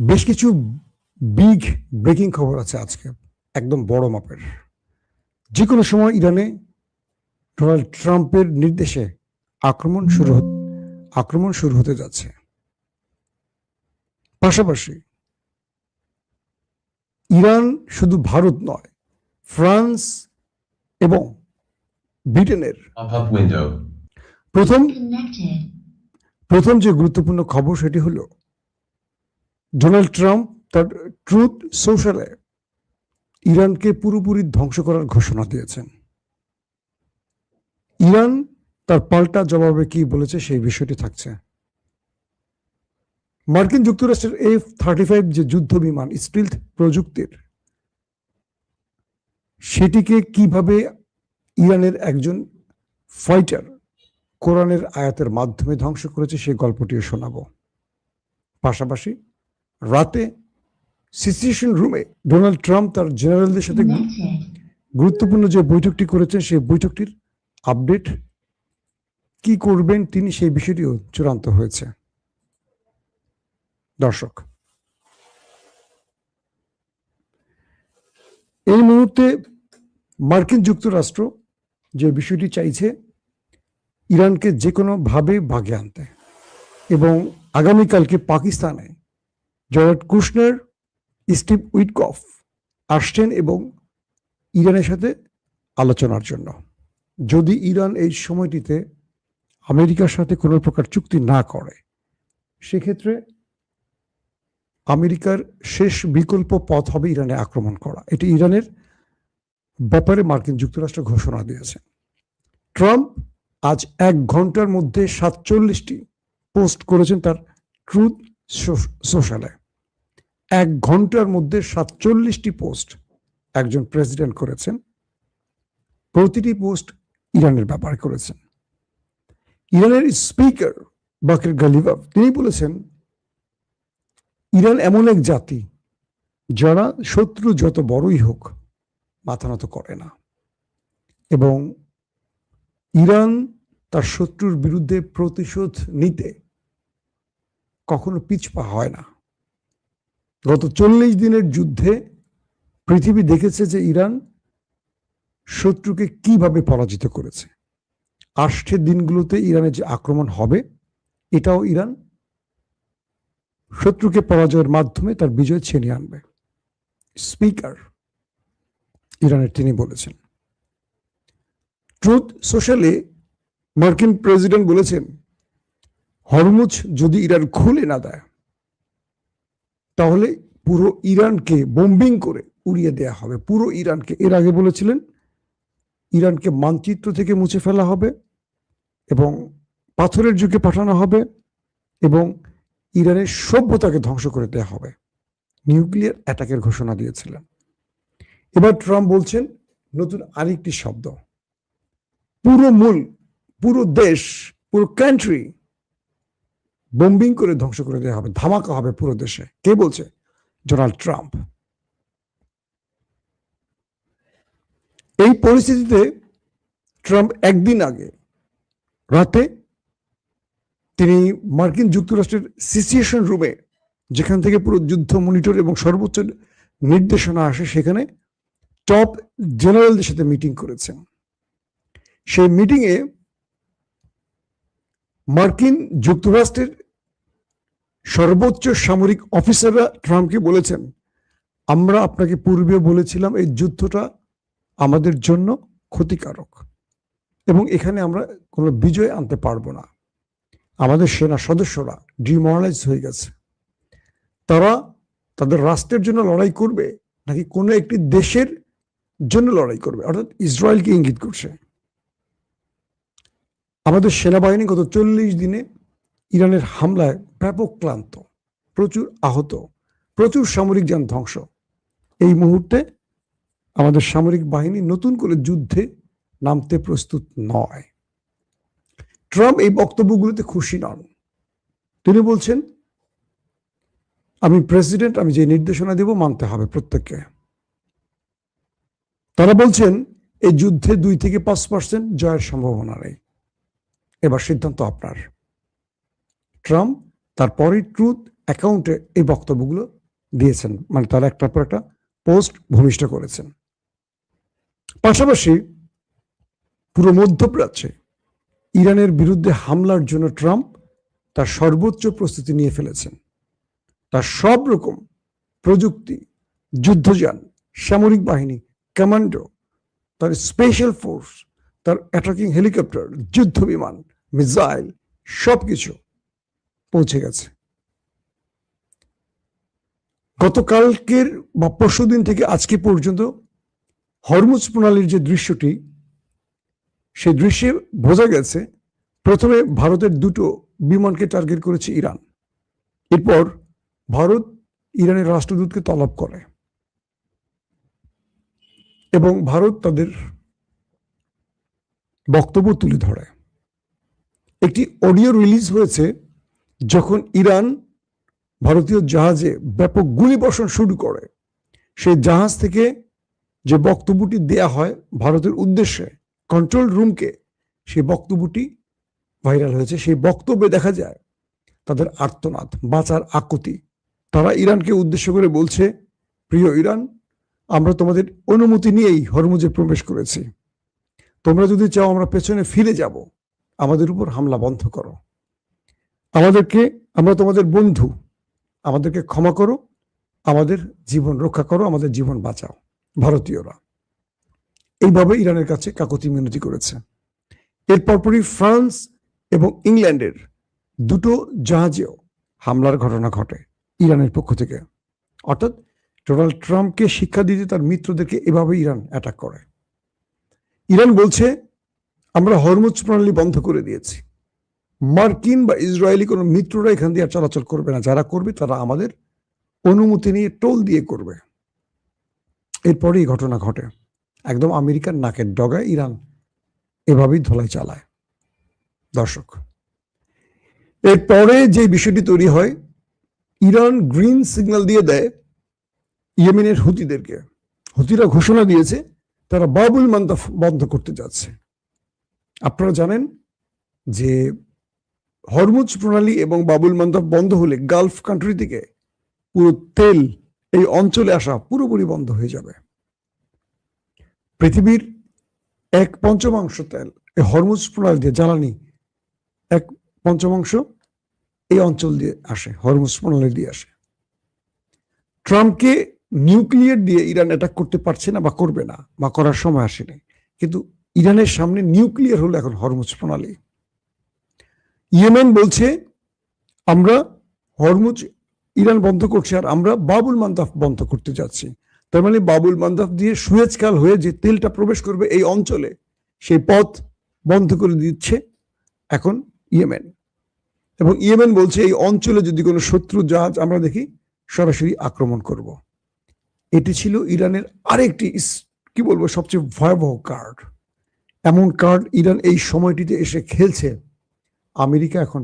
বেশ কিছু big breaking খবর আছে আজকে, একদম বড় মাপের। যে কোনো সময় ইরানে ডোনাল্ড ট্রাম্পের নির্দেশে আক্রমণ শুরু হতে যাচ্ছে। পাশাপাশি ইরান শুধু ভারত নয়, ফ্রান্স এবং ব্রিটেনের প্রথম যে গুরুত্বপূর্ণ খবর সেটি হলো ডোনাল্ড ট্রাম্প তার ট্রুথ সোশ্যালে ইরানকে পুরোপুরি ধ্বংস করার ঘোষণা দিয়েছেন। ইরান তার পাল্টা জবাবে কি বলেছে সেই বিষয়টি থাকছে। মার্কিন যুক্তরাষ্ট্রের F-35 যে যুদ্ধ বিমান স্টিলথ প্রযুক্তির, সেটিকে কিভাবে ইরানের একজন ফাইটার কোরআনের আয়াতের মাধ্যমে ধ্বংস করেছে সেই গল্পটিও শোনাবো। পাশাপাশি রাতে সিচুয়েশন রুমে ডোনাল্ড ট্রাম্প তার জেনারেলদের সাথে গুরুত্বপূর্ণ যে বৈঠকটি করেছেন সেই বৈঠকটির আপডেট, কি করবেন তিনি সেই বিষয়টিও চূড়ান্ত হয়েছে। দর্শক, এই মুহূর্তে মার্কিন যুক্তরাষ্ট্র যে বিষয়টি চাইছে ইরানকে যে কোনো ভাবে ভাগে আনতে, এবং আগামীকালকে পাকিস্তানে জয়ার্ড কুশনার, স্টিভ উইটকফ আসছেন এবং ইরানের সাথে আলোচনার জন্য। যদি ইরান এই সময়টিতে আমেরিকার সাথে কোনো প্রকার চুক্তি না করে, সেক্ষেত্রে আমেরিকার শেষ বিকল্প পথ হবে ইরানে আক্রমণ করা। এটি ইরানের ব্যাপারে মার্কিন যুক্তরাষ্ট্র ঘোষণা দিয়েছে। ট্রাম্প আজ 1 ঘন্টার মধ্যে 47টি পোস্ট করেছেন তার ট্রুথ সোশ্যালে। 1 ঘন্টার মধ্যে 47টি পোস্ট একজন প্রেসিডেন্ট করেছেন। প্রতিটি পোস্ট ইরানের ব্যাপারে করেছেন। ইরানের স্পিকার বাকির গালিবাফ তিনি বলেছেন, ইরান এমন এক জাতি যারা শত্রু যত বড়ই হোক মাথা নত করে না, এবং ইরান তার শত্রুর বিরুদ্ধে প্রতিশোধ নিতে কখনো পিছপা হয় না। গত 40 দিনের যুদ্ধে পৃথিবী দেখেছে যে ইরান শত্রুকে কিভাবে পরাজিত করেছে। আসছে দিনগুলোতে ইরানের যে আক্রমণ হবে, এটাও ইরান শত্রুকে পরাজয়ের মাধ্যমে তার বিজয় ছিনিয়ে আনবে। স্পিকার ইরানের তিনি বলেছেন। ট্রুথ সোশ্যালে মার্কিন প্রেসিডেন্ট বলেছেন, হরমুজ যদি ইরান খুলে না দেয় তাহলে পুরো ইরানকে বোম্বিং করে উড়িয়ে দেয়া হবে, পুরো ইরানকে। এর আগে বলেছিলেন ইরানকে মানচিত্র থেকে মুছে ফেলা হবে এবং পাথরের যুগে পাঠানো হবে এবং ইরানের সভ্যতাকে ধ্বংস করে দেওয়া হবে। নিউক্লিয়ার অ্যাটাকের ঘোষণা দিয়েছিলেন। এবার ট্রাম্প বলছেন নতুন আরেকটি শব্দ, পুরো দেশ, পুরো কান্ট্রি বোম্বিং করে ধ্বংস করে দেওয়া হবে, ধামাকা হবে পুরো দেশে। কে বলছে? Donald Trump. এই পরিস্থিতিতে ট্রাম্প একদিন আগে রাতে তিনি মার্কিন যুক্তরাষ্ট্রের সিচুয়েশন রুমে, যেখান থেকে পুরো যুদ্ধ মনিটর এবং সর্বোচ্চ নির্দেশনা আসে, সেখানে টপ জেনারেলদের সাথে মিটিং করেছেন। সেই মিটিংয়ে মার্কিন যুক্তরাষ্ট্রের সর্বোচ্চ সামরিক অফিসাররা ট্রাম্পকে বলেছেন, আমরা আপনাকে পূর্বে বলেছিলাম এই যুদ্ধটা আমাদের জন্য ক্ষতিকারক এবং এখানে আমরা কোনো বিজয় আনতে পারবো না। আমাদের সেনা সদস্যরা ডিমোরালাইজ হয়ে গেছে। তারা তাদের রাষ্ট্রের জন্য লড়াই করবে নাকি কোনো একটি দেশের জন্য লড়াই করবে, অর্থাৎ ইসরায়েলকে ইঙ্গিত করছে। আমাদের সেনাবাহিনী গত 40 দিনে ইরানের হামলায় ব্যাপক ক্লান্ত, প্রচুর আহত, প্রচুর সামরিক যান ধ্বংস। এই মুহূর্তে আমাদের সামরিক বাহিনী নতুন করে যুদ্ধে নামতে প্রস্তুত নয়। ট্রাম্প এই বক্তব্যগুলোতে খুশি নন। তিনি বলছেন, আমি প্রেসিডেন্ট, আমি যে নির্দেশনা দেব মানতে হবে প্রত্যেককে। তারা বলছেন এই যুদ্ধে 2 থেকে 5% জয়ের সম্ভাবনা নেই। এবার সিদ্ধান্ত আপনার। ট্রাম্প তারপরে ট্রুথ অ্যাকাউন্টে এই বক্তব্যগুলো দিয়েছেন, মানে তারা একটার পর একটা পোস্ট ভূমিষ্ঠ করেছেন। পাশাপাশি পুরো মধ্যপ্রাচ্যে ইরানের বিরুদ্ধে হামলার জন্য ট্রাম্প তার সর্বোচ্চ প্রস্তুতি নিয়ে ফেলেছেন। তার সব রকম প্রযুক্তি, যুদ্ধযান, সামরিক বাহিনী, কমান্ডো, তার স্পেশাল ফোর্স, তার অ্যাটাকিং হেলিকপ্টার, যুদ্ধ বিমান, মিসাইল সবকিছু পৌঁছে গেছে। গতকালকের বা পরশুদিন থেকে আজকে পর্যন্ত হরমুজ প্রণালীর যে দৃশ্যটি, সেই দৃশ্যে বোঝা গেছে প্রথমে ভারতের দুটো বিমানকে টার্গেট করেছে ইরান। এরপর ভারত ইরানের রাষ্ট্রদূতকে তলব করে এবং ভারত তাদের বক্তব্য তুলে ধরে। একটি অডিও রিলিজ হয়েছে যখন ইরান ভারতীয় জাহাজে ব্যাপক গুলিবর্ষণ শুরু করে। সেই জাহাজ থেকে যে বক্তব্যটি দেয়া হয় ভারতের উদ্দেশ্যে কন্ট্রোল রুমকে, সেই বক্তব্যটি ভাইরাল হয়েছে। সেই বক্তব্যে দেখা যায় তাদের আর্তনাদ, বাঁচার আকুতি। তারা ইরানকে উদ্দেশ্য করে বলছে, প্রিয় ইরান, আমরা তোমাদের অনুমতি নিয়েই হরমুজে প্রবেশ করেছি। তোমরা যদি চাও আমরা পেছনে ফিরে যাব, আমাদের উপর হামলা বন্ধ করো, আমরা তোমাদের বন্ধু, আমাদেরকে ক্ষমা করো, আমাদের জীবন রক্ষা করো, আমাদের জীবন বাঁচাও। ভারতীয়রা এইভাবে ইরানের কাছে কাকুতি মিনতি করেছে। এর পরপরই ফ্রান্স এবং ইংল্যান্ডের দুটো জাহাজেও হামলার ঘটনা ঘটে ইরানের পক্ষ থেকে। অর্থাৎ ডোনাল্ড ট্রাম্পকে শিক্ষা দিতে তার মিত্রদেরকে এভাবে ইরান অ্যাটাক করে। ইরান বলছে, আমরা হরমুজ প্রণালী বন্ধ করে দিয়েছি, মার্কিন বা ইসরায়েলি কোনো মিত্ররা এখান দিয়ে আর চলাচল করবে না, যারা করবে তারা আমাদের অনুমতি নিয়ে টোল দিয়ে করবে। এরপরে এই ঘটনা ঘটে। একদম আমেরিকার নাকের ডগায় ইরান এভাবেই ধোলাই চালায়। দর্শক, এরপরে যে বিষয়টি তৈরি হয়, ইরান গ্রিন সিগন্যাল দিয়ে দেয় ইয়েমেনের হুতিদেরকে। হুতিরা ঘোষণা দিয়েছে তারা বাবুল মান্দাব বন্ধ করতে যাচ্ছে। আপনারা জানেন যে হরমুজ প্রণালী এবং বাবুল মান্দাব বন্ধ হলে গালফ কান্ট্রি থেকে পুরো তেল এই অঞ্চলে আসা পুরোপুরি বন্ধ হয়ে যাবে। পৃথিবীর 1/5 তেল এই হরমুজ প্রণালী দিয়ে, জ্বালানি 1/5 এই অঞ্চল দিয়ে আসে, হরমুজ প্রণালী দিয়ে আসে। ট্রাম্পকে নিউক্লিয়ার দিয়ে ইরান অ্যাটাক করতে পারছে না বা করবে না, বা করার সময় আসেনি, কিন্তু ইরানের সামনে নিউক্লিয়ার হলো এখন হরমুজ প্রণালী। ইয়েমেন বলছে আমরা হরমুজ ইরান বন্ধ করছে আর আমরা বাবুল মান্দাব বন্ধ করতে যাচ্ছি। তার মানে বাবুল মান্দাব দিয়ে সুয়েজ খাল হয়ে যে তেলটা প্রবেশ করবে এই অঞ্চলে, সেই পথ বন্ধ করে দিচ্ছে এখন ইয়েমেন। এবং ইয়েমেন বলছে এই অঞ্চলে যদি কোনো শত্রু জাহাজ আমরা দেখি সরাসরি আক্রমণ করব। এটি ছিল ইরানের আরেকটি কি বলবো সবচেয়ে ভয়াবহ কার্ড। এমন কার্ড ইরান এই সময়টিতে এসে খেলছে, আমেরিকা এখন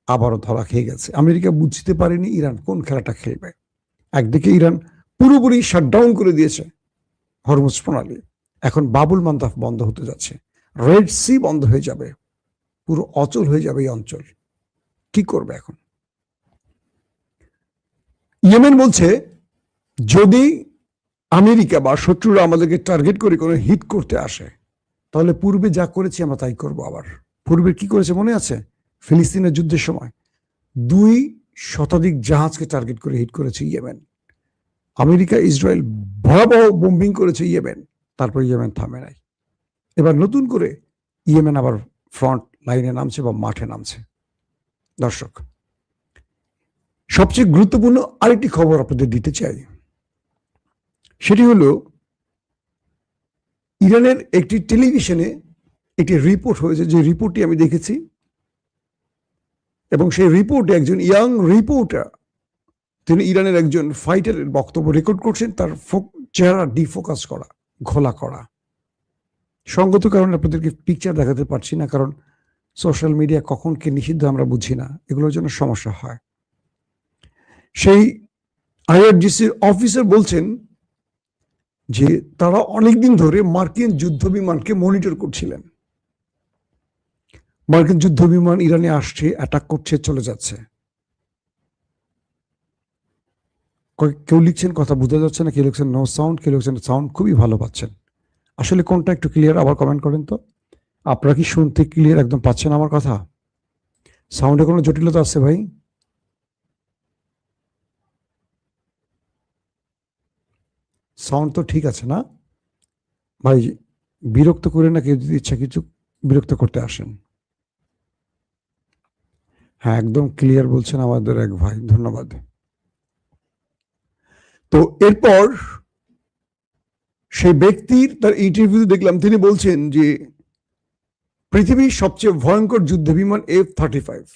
আবারও ধরা খেয়ে গেছে। আমেরিকা বুঝতে পারেনি ইরান কোন খেলাটা খেলবে। একদিকে ইরান পুরোপুরি শাটডাউন করে দিয়েছে হরমুজ প্রণালী, এখন বাবুল মান্দাব বন্ধ হতে যাচ্ছে, রেড সি বন্ধ হয়ে যাবে, পুরো অচল হয়ে যাবে এই অঞ্চল। কি করবে এখন? ইয়েমেন বলছে যদি আমেরিকা বা শত্রুরা আমাদেরকে টার্গেট করে কোনো হিট করতে আসে, তাহলে পূর্বে যা করেছি আমরা তাই করবো। আবার পূর্বে কি করেছে মনে আছে? ফিলিস্তিনের যুদ্ধের সময় 2 শতাধিক জাহাজকে টার্গেট করে হিট করেছে ইয়েমেন। আমেরিকা ইসরায়েল ভয়াবহ বোম্বিং করেছে ইয়েমেন, তারপর ইয়েমেন থামে নাই। এবার নতুন করে ইয়েমেন আবার ফ্রন্ট লাইনে নামছে বা মাঠে নামছে। দর্শক, সবচেয়ে গুরুত্বপূর্ণ আরেকটি খবর আপনাদের দিতে চাই, সেটি হলো ইরানের একটি টেলিভিশনে একটি রিপোর্ট হয়েছে, যে রিপোর্টটি আমি দেখেছি, এবং সেই রিপোর্টে একজন ইয়াং রিপোর্টার, তিনি ইরানের একজন ফাইটারের বক্তব্য রেকর্ড করছেন, তার চেহারা ডিফোকাস করা, ঘোলা করা। সঙ্গত কারণে আপনাদেরকে পিকচার দেখাতে পারছি না, কারণ সোশ্যাল মিডিয়া কখন কে নিষিদ্ধ আমরা বুঝি না, এগুলোর জন্য সমস্যা হয়। সেই আইআরজিসির অফিসার বলছেন যে তারা অনেকদিন ধরে মার্কিন যুদ্ধ বিমানকে মনিটর করছিলেন। মার্কিন যুদ্ধ বিমান ইরানে আসছে, অ্যাটাক করছে, চলে যাচ্ছে। কেউ লিখছেন কথা বোঝা যাচ্ছে না, কেউ লিখছেন নো সাউন্ড, কেউ লিখছেন সাউন্ড খুবই ভালো পাচ্ছেন। আসলে কোনটা একটু ক্লিয়ার আবার কমেন্ট করেন তো। আপনারা কি শুনতে ক্লিয়ার একদম পাচ্ছেন আমার কথা? সাউন্ডে কোনো জটিলতা আছে ভাই? সাউন্ড তো ঠিক আছে না ভাই? বিরক্ত করে না কেউ যদি ইচ্ছা কিছু বিরক্ত করতে আসেন। হ্যাঁ, একদম ক্লিয়ার বলছেন আমাদের এক ভাই, ধন্যবাদ। তো এরপর সেই ব্যক্তির তার ইন্টারভিউ দেখলাম, তিনি বলছেন যে পৃথিবীর সবচেয়ে ভয়ঙ্কর যুদ্ধ বিমান F-35,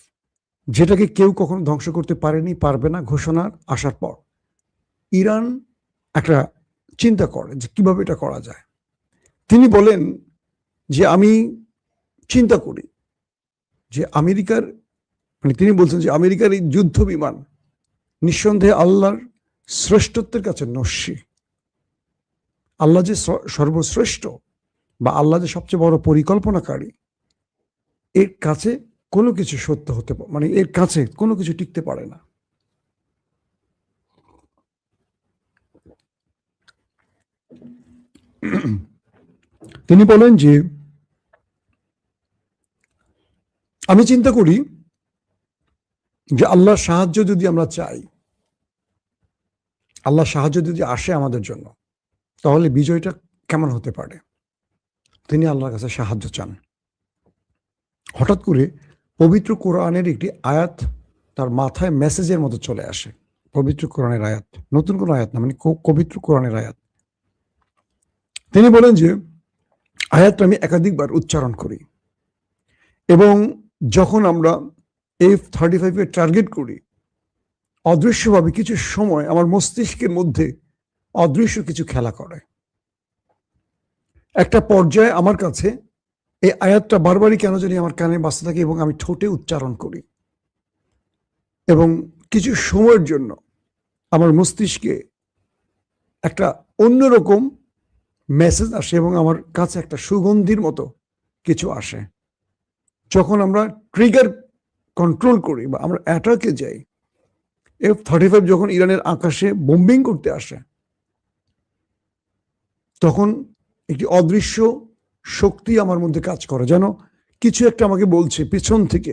যেটাকে কেউ কখনো ধ্বংস করতে পারেনি, পারবে না ঘোষণার আসার পর ইরান একটা চিন্তা করে যে কিভাবে এটা করা যায়। তিনি বলেন যে আমি চিন্তা করি যে আমেরিকার, মানে তিনি বলছেন যে আমেরিকার এই যুদ্ধ বিমান নিঃসন্দেহে আল্লাহর শ্রেষ্ঠত্বের কাছে নস্যি। আল্লাহ যে সর্বশ্রেষ্ঠ বা আল্লাহ যে সবচেয়ে বড় পরিকল্পনাকারী, এর কাছে কোনো কিছু সত্য হতে মানে এর কাছে কোনো কিছু টিকতে পারে না। তিনি বলেন যে আমি চিন্তা করি যে আল্লাহর সাহায্য যদি আমরা চাই, আল্লাহর সাহায্য যদি আসে আমাদের জন্য, তাহলে বিজয়টা কেমন হতে পারে। তিনি আল্লাহর কাছে সাহায্য চান। হঠাৎ করে পবিত্র কোরআনের একটি আয়াত তার মাথায় মেসেজের মতো চলে আসে। পবিত্র কোরআনের আয়াত, নতুন কোনো আয়াত না, মানে পবিত্র কোরআনের আয়াত। তিনি বলেন যে আয়াতটা আমি একাধিকবার উচ্চারণ করি এবং যখন আমরা F-35 এর টার্গেট করি, অদৃশ্যভাবে কিছু সময় আমার মস্তিষ্কের মধ্যে অদৃশ্য কিছু খেলা করে। একটা পর্যায়ে আমার কাছে এই আয়াতটা বারবারই কেন জানি আমার কানে বাজতে থাকে এবং আমি ঠোঁটে উচ্চারণ করি, এবং কিছু সময়ের জন্য আমার মস্তিষ্কে একটা অন্যরকম মেসেজ আসে এবং আমার কাছে একটা সুগন্ধির মতো কিছু আসে। যখন আমরা ট্রিগার কন্ট্রোল করি বা আমরা অ্যাটাকে যাই, F-35 যখন ইরানের আকাশে বোম্বিং করতে আসে, তখন একটি অদৃশ্য শক্তি আমার মধ্যে কাজ করে, যেন কিছু একটা আমাকে বলছে পিছন থেকে।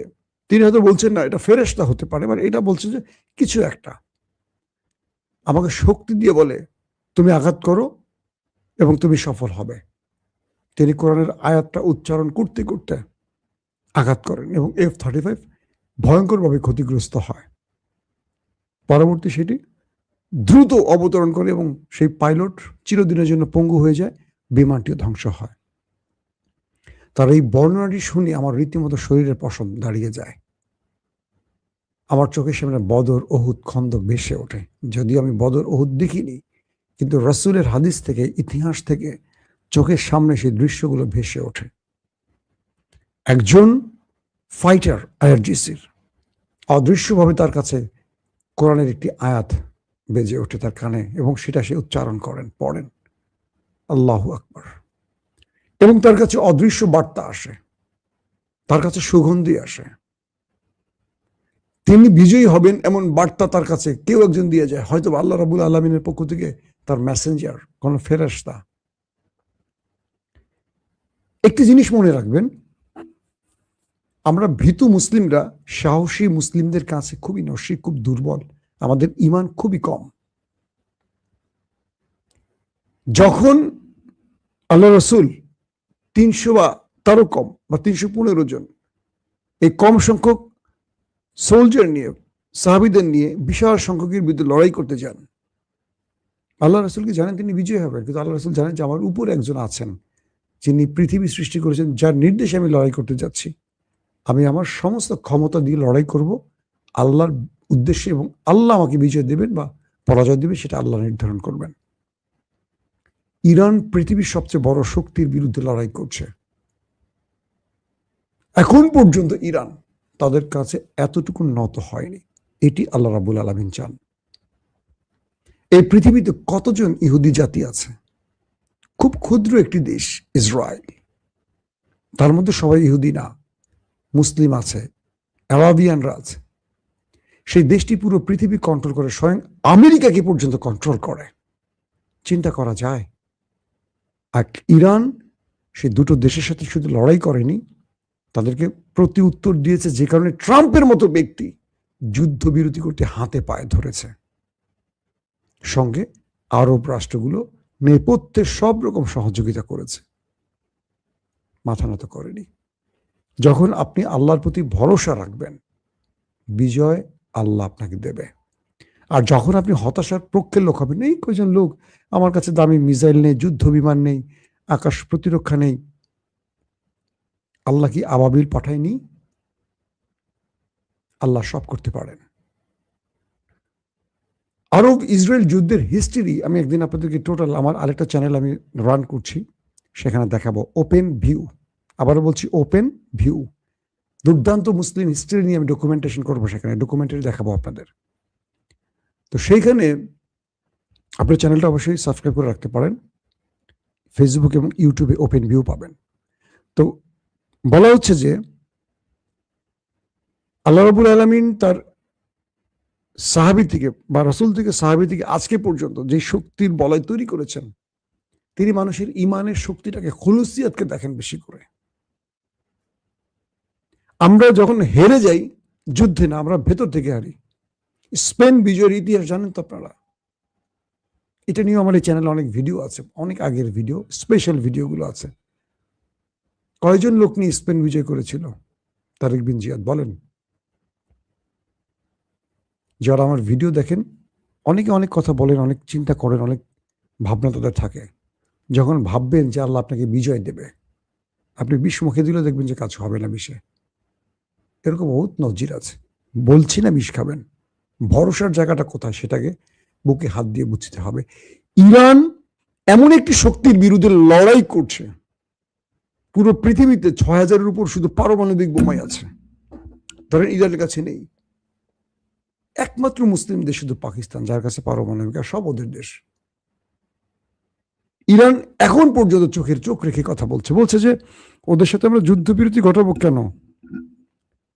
তিনি হয়তো বলছেন না এটা ফেরেশতা হতে পারে, মানে এটা বলছে যে কিছু একটা আমাকে শক্তি দিয়ে বলে তুমি আঘাত করো এবং তুমি সফল হবে। তিনি কোরআনের আয়াতটা উচ্চারণ করতে করতে আঘাত করেন এবং F-35 ভয়ঙ্করভাবে ক্ষতিগ্রস্ত হয়। পরবর্তী সেটি দ্রুত অবতরণ করে এবং সেই পাইলট চিরদিনের জন্য পঙ্গু হয়ে যায়, বিমানটিও ধ্বংস হয়। তার এই বর্ণনাটি শুনে আমার রীতিমতো শরীরের পশম দাঁড়িয়ে যায়। আমার চোখের সামনে বদর, ওহুদ, খন্দক ভেসে ওঠে। যদিও আমি বদর, ওহুদ দেখিনি, কিন্তু রাসূলের হাদিস থেকে, ইতিহাস থেকে চোখের সামনে সেই দৃশ্যগুলো ভেসে ওঠে। একজন ফাইটার IRGC-র অদৃশ্যভাবে তার কাছে কোরআনের একটি আয়াত বেজে ওঠে তার কানে এবং সেটা সে উচ্চারণ করেন, পড়েন, আল্লাহু আকবার, এবং তার কাছে অদৃশ্য বার্তা আসে, তার কাছে সুগন্ধি আসে। তিনি বিজয়ী হবেন এমন বার্তা তার কাছে কেউ একজন দিয়ে যায়, হয়তো আল্লাহ রাব্বুল আলামিনের পক্ষ থেকে তার মেসেঞ্জার, কোন ফেরেশতা। একটি জিনিস মনে রাখবেন, আমরা ভীতু মুসলিমরা সাহসী মুসলিমদের কাছে খুবই নস্যি, খুব দুর্বল, আমাদের ঈমান খুবই কম। যখন আল্লাহ রাসূল 300 বা তারও কম বা 315 জন এই কম সংখ্যক সোলজার নিয়ে, সাহাবীদের নিয়ে বিশাল সংখ্যকের বিরুদ্ধে লড়াই করতে যান, আল্লাহ রাসূল কি জানেন তিনি বিজয়ী হবেন, কিন্তু আল্লাহ রাসূল জানেন যে আমার উপরে একজন আছেন যিনি পৃথিবী সৃষ্টি করেছেন, যার নির্দেশে আমি লড়াই করতে যাচ্ছি। আমি আমার সমস্ত ক্ষমতা দিয়ে লড়াই করব আল্লাহর উদ্দেশ্যে, এবং আল্লাহ আমাকে বিজয় দেবেন বা পরাজয় দেবে সেটা আল্লাহ নির্ধারণ করবেন। ইরান পৃথিবীর সবচেয়ে বড় শক্তির বিরুদ্ধে লড়াই করছে। এখন পর্যন্ত ইরান তাদের কাছে এতটুকু নত হয়নি। এটি আল্লাহ রাব্বুল আলামিন চান। এই পৃথিবীতে কতজন ইহুদি জাতি আছে? খুব ক্ষুদ্র একটি দেশ ইসরায়েল, তার মধ্যে সবাই ইহুদি না, মুসলিম আছে, আরাবিয়ানরা আছে। সেই দেশটি পুরো পৃথিবী কন্ট্রোল করে, স্বয়ং আমেরিকাকে পর্যন্ত কন্ট্রোল করে। চিন্তা করা যায়? আর ইরান সেই দুটো দেশের সাথে শুধু লড়াই করেনি, তাদেরকে প্রতি উত্তর দিয়েছে, যে কারণে ট্রাম্পের মতো ব্যক্তি যুদ্ধবিরতি করতে হাতে পায়ে ধরেছে। সঙ্গে আরব রাষ্ট্রগুলো নেপথ্যে সব রকম সহযোগিতা করেছে, মাথা নত করেনি। যখন আপনি আল্লাহর প্রতি ভরসা রাখবেন, বিজয় আল্লাহ আপনাকে দেবে। আর যখন আপনি হতাশার পক্ষের লোক হবেন, এই কয়জন লোক, আমার কাছে দামি মিসাইল নেই, যুদ্ধ বিমান নেই, আকাশ প্রতিরক্ষা নেই, আল্লাহ কি আবাবিল পাঠায়নি? আল্লাহ সব করতে পারেন। আরব ইসরায়েল যুদ্ধের হিস্ট্রি আমি একদিন আপনাদেরকে টোটাল আমার আরেকটা চ্যানেল আমি রান করছি, সেখানে দেখাবো। ওপেন ভিউ, আবারও বলছি ওপেন ভিউ, দুর্দান্ত মুসলিম হিস্ট্রি নিয়ে আমি ডকুমেন্টেশন করবো, সেখানে ডকুমেন্টারি দেখাবো আপনাদের। তো সেইখানে আপনার চ্যানেলটা অবশ্যই সাবস্ক্রাইব করে রাখতে পারেন। ফেসবুক এবং ইউটিউবে ওপেন ভিউ পাবেন। তো বলা হচ্ছে যে আল্লাহ রাব্বুল আলামিন তার সাহাবী থেকে বা রাসূল থেকে সাহাবী থেকে আজকে পর্যন্ত যে শক্তির বলয় তৈরি করেছেন, তিনি মানুষের ইমানের শক্তিটাকে, খুলুসিয়াতকে দেখেন বেশি করে। আমরা যখন হেরে যাই যুদ্ধে, না, আমরা ভেতর থেকে হারি। স্পেন বিজয়ের ইতিহাস জানেন তো আপনারা? এটা নিয়ে আমার এই চ্যানেলে অনেক ভিডিও আছে, অনেক আগের ভিডিও, স্পেশাল ভিডিওগুলো আছে। কয়জন লোক নিয়ে স্পেন বিজয় করেছিল? তারেক বিন জিয়াদ বলেন। যারা আমার ভিডিও দেখেন, অনেকে অনেক কথা বলেন, অনেক চিন্তা করেন, অনেক ভাবনা তাদের থাকে। যখন ভাববেন যে আল্লাহ আপনাকে বিজয় দেবে, আপনি বিষ মুখে দিলেও দেখবেন যে কাজ হবে না বিষে। এরকম বহুত নজির আছে। বলছি না বিষ খাবেন, ভরসার জায়গাটা কোথায় সেটাকে বুকে হাত দিয়ে বুঝতে হবে। ইরান এমন একটি শক্তির বিরুদ্ধে লড়াই করছে, পুরো পৃথিবীতে ৬,০০০-এর উপর শুধু পারমাণবিক বোমাই আছে। ধরেন ইরানের কাছে নেই, একমাত্র মুসলিম দেশ শুধু পাকিস্তান, যার কাছে পারমাণবিক, আর সব ওদের দেশ। ইরান এখন পর্যন্ত চোখের চোখ রেখে কথা বলছে, বলছে যে ওদের সাথে আমরা যুদ্ধবিরতি ঘটাবো কেন?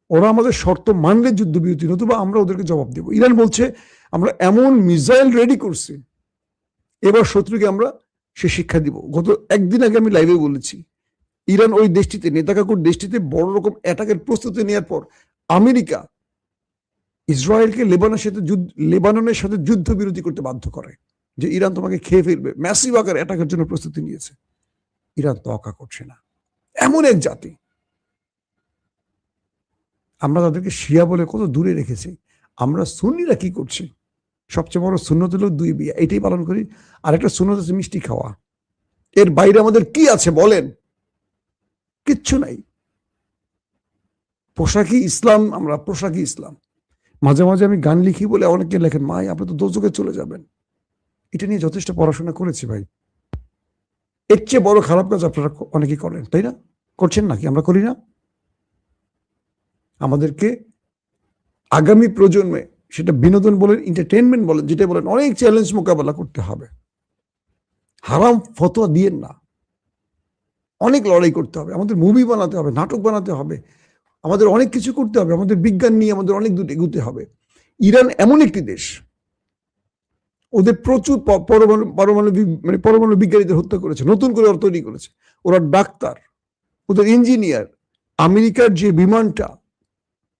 ওরা আমাদের শর্ত মানলে যুদ্ধবিরতি, নতুবা আমরা ওদেরকে জবাব দেব। ইরান বলছে আমরা এমন মিসাইল রেডি করছি, এবার শত্রুকে আমরা সে শিক্ষা দিব। গত একদিন আগে আমি লাইভে বলেছি, ইরান ওই দেশটিতে, নেতাকাকুর দেশটিতে বড় রকম অ্যাটাকের প্রস্তুতি নেওয়ার পর আমেরিকা ইসরায়েলকে লেবাননের সাথে যুদ্ধবিরতি করতে বাধ্য করে, যে ইরান তোমাকে খেয়ে ফেলবে। ম্যাসিভ আকার অ্যাটাকের জন্য প্রস্তুতি নিয়েছে। ইরান তোয়াক্কা করছে না। এমন এক জাতি, আমরা তাদেরকে শিয়া বলে কত দূরে রেখেছি। আমরা সুন্নিরা কি করছি? সবচেয়ে বড় সুন্নত হলো 2 বিয়ে, এটাই পালন করি। আর একটা সুন্নত আছে মিষ্টি খাওয়া। এর বাইরে আমাদের কি আছে বলেন? কিচ্ছু নাই। পোশাকি ইসলাম, আমরা পোশাকি ইসলাম। মাঝে মাঝে আমি গান লিখি বলে অনেকে লেখেন, মাই আপনি তো দোজখে চলে যাবেন। এটা নিয়ে যথেষ্ট পড়াশোনা করেছি ভাই। এর চেয়ে বড় খারাপ কাজ আপনারা অনেকেই করেন, তাই না? করছেন নাকি? আমরা করি না? আমাদেরকে আগামী প্রজন্মে, সেটা বিনোদন বলেন, এন্টারটেনমেন্ট বলেন, যেটা বলেন, অনেক চ্যালেঞ্জ মোকাবেলা করতে হবে। হারাম ফতোয়া দিয়েন না। অনেক লড়াই করতে হবে, আমাদের মুভি বানাতে হবে, নাটক বানাতে হবে, আমাদের অনেক কিছু করতে হবে, আমাদের বিজ্ঞান নিয়ে আমাদের অনেক দূর এগুতে হবে। ইরান এমন একটি দেশ, ওদের প্রচুর পরমাণু বিজ্ঞানীদের হত্যা করেছে, নতুন করে ওরা তৈরি করেছে। ওরা ডাক্তার, ওদের ইঞ্জিনিয়ার। আমেরিকার যে বিমানটা